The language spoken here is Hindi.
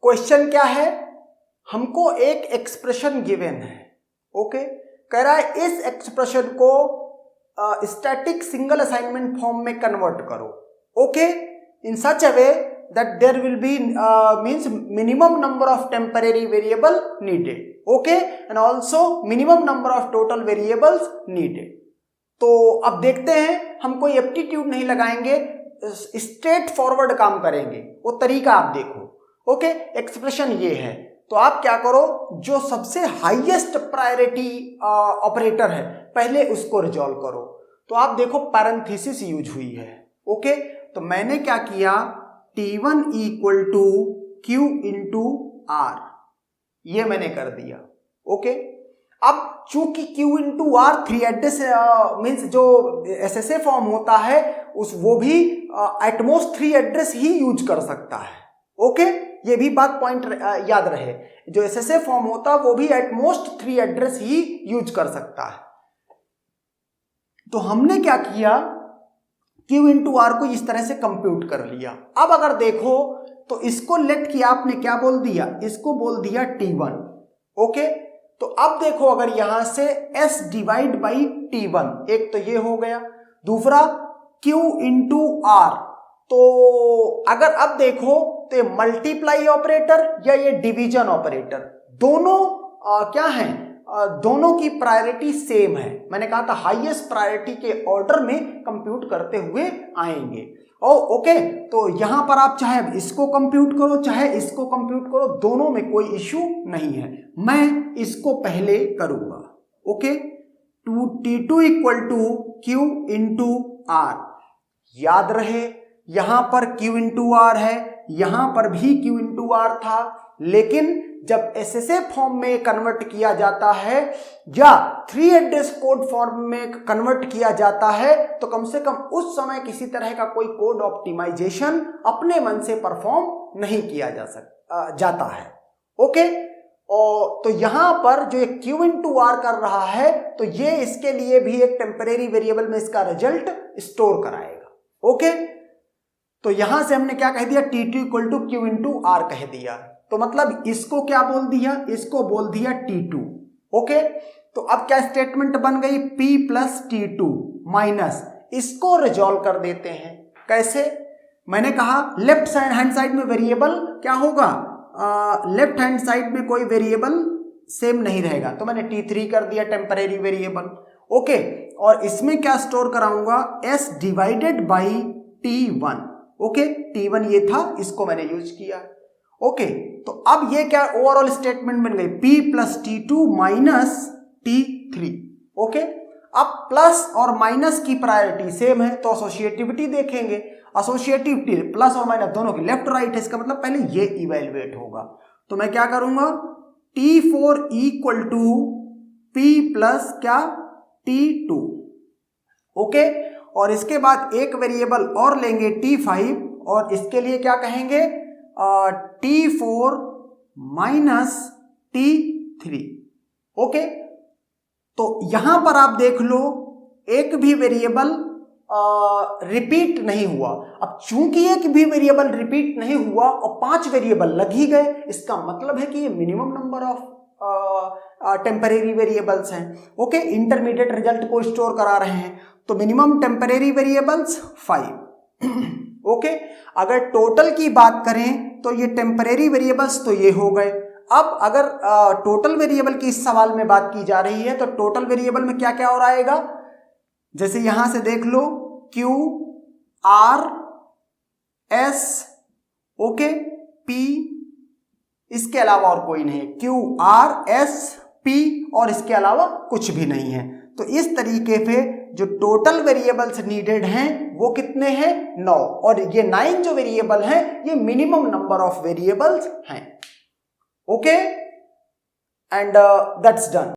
क्वेश्चन क्या है, हमको एक एक्सप्रेशन गिवन है, ओके, कह रहा है इस एक्सप्रेशन को स्टैटिक सिंगल असाइनमेंट फॉर्म में कन्वर्ट करो, okay, in such a way that there will be means minimum number of temporary variable needed, okay, and also minimum number of total variables needed. तो अब देखते हैं, हम कोई एप्टीट्यूड नहीं लगाएंगे, स्ट्रेट फॉरवर्ड काम करेंगे, वो तरीका आप देखो, ओके। एक्सप्रेशन ये है, तो आप क्या करो, जो सबसे हाईएस्ट प्रायोरिटी ऑपरेटर है पहले उसको रिजॉल्व करो। तो आप देखो पैरेंथेसिस यूज हुई है, ओके, तो मैंने क्या किया, T1 equal to Q into R, ये मैंने कर दिया, ओके। अब चूंकि Q into R 3 address means जो SSA फॉर्म होता है उस वो भी एटमोस्ट 3 एड्रेस ही यूज कर सकता है, ओके, ये भी बात पॉइंट याद रहे, जो SSA फॉर्म होता है वो भी एटमोस्ट 3 एड्रेस ही यूज कर सकता है। तो हमने क्या किया, Q इंटू R को इस तरह से कंप्यूट कर लिया। अब अगर देखो तो इसको लेट किया, आपने क्या बोल दिया, इसको बोल दिया T1, ओके। तो अब देखो अगर यहां से S डिवाइड बाई T1, एक तो ये हो गया, दूसरा Q इंटू R, तो अगर अब देखो तो ये मल्टीप्लाई ऑपरेटर या ये डिवीजन ऑपरेटर, दोनों क्या है, दोनों की प्रायोरिटी सेम है। मैंने कहा था हाईएस्ट प्रायोरिटी के ऑर्डर में कंप्यूट करते हुए आएंगे, ओके। तो यहां पर आप चाहे इसको कंप्यूट करो चाहे इसको कंप्यूट करो, दोनों में कोई इश्यू नहीं है, मैं इसको पहले करूंगा, okay. T2 equal to Q into R, याद रहे यहां पर Q इंटू R है, यहां पर भी Q इंटू R था, लेकिन जब SSA फॉर्म में कन्वर्ट किया जाता है या 3 एड्रेस कोड फॉर्म में कन्वर्ट किया जाता है तो कम से कम उस समय किसी तरह का कोई कोड ऑप्टिमाइजेशन अपने मन से परफॉर्म नहीं किया जाता है, ओके। और तो यहां पर जो एक Q इंटू R कर रहा है तो ये इसके लिए भी एक टेम्परेरी वेरिएबल में इसका रिजल्ट स्टोर कराएगा, ओके। तो यहां से हमने क्या कह दिया, T2 equal to Q into R कह दिया, तो मतलब इसको क्या बोल दिया, इसको बोल दिया T2, ओके। तो अब क्या स्टेटमेंट बन गई, P प्लस T2 माइनस, इसको रिजॉल्व कर देते हैं, कैसे, मैंने कहा लेफ्ट हैंड साइड में वेरिएबल क्या होगा, लेफ्ट हैंड साइड में कोई वेरिएबल सेम नहीं रहेगा, तो मैंने T3 कर दिया टेम्परेरी वेरिएबल, ओके। और इसमें क्या स्टोर कराऊंगा, S divided by T1, okay, T1 ये था, इसको मैंने यूज किया, ओके। तो अब ये क्या ओवरऑल स्टेटमेंट बन गई, P plus T2 minus T3, okay. अब प्लस और माइनस की प्रायोरिटी सेम है तो एसोसिएटिविटी देखेंगे, एसोसिएटिविटी प्लस और माइनस दोनों की लेफ्ट राइट है, इसका मतलब पहले ये इवेलुएट होगा, तो मैं क्या करूंगा, T4 equal to P plus क्या T2, ओके। और इसके बाद एक वेरिएबल और लेंगे T5 और इसके लिए क्या कहेंगे, T4 माइनस T3, ओके। तो यहां पर आप देख लो एक भी वेरिएबल रिपीट नहीं हुआ। अब चूंकि एक भी वेरिएबल रिपीट नहीं हुआ और 5 वेरिएबल लग ही गए, इसका मतलब है कि ये minimum number of temporary variables हैं, ओके। इंटरमीडिएट रिजल्ट को स्टोर करा रहे हैं, तो मिनिमम टेम्परेरी वेरिएबल्स 5, ओके। अगर टोटल की बात करें तो ये टेम्परेरी वेरिएबल्स तो ये हो गए। अब अगर टोटल वेरिएबल की इस सवाल में बात की जा रही है तो टोटल वेरिएबल में क्या क्या और आएगा, जैसे यहां से देख लो Q R S, okay, P, इसके अलावा और कोई नहीं, Q R S P और इसके अलावा कुछ भी नहीं है। तो इस तरीके से जो टोटल वेरिएबल्स नीडेड हैं वो कितने हैं, 9, और ये 9 जो वेरिएबल हैं ये मिनिमम नंबर ऑफ वेरिएबल्स हैं, ओके, एंड दैट्स डन।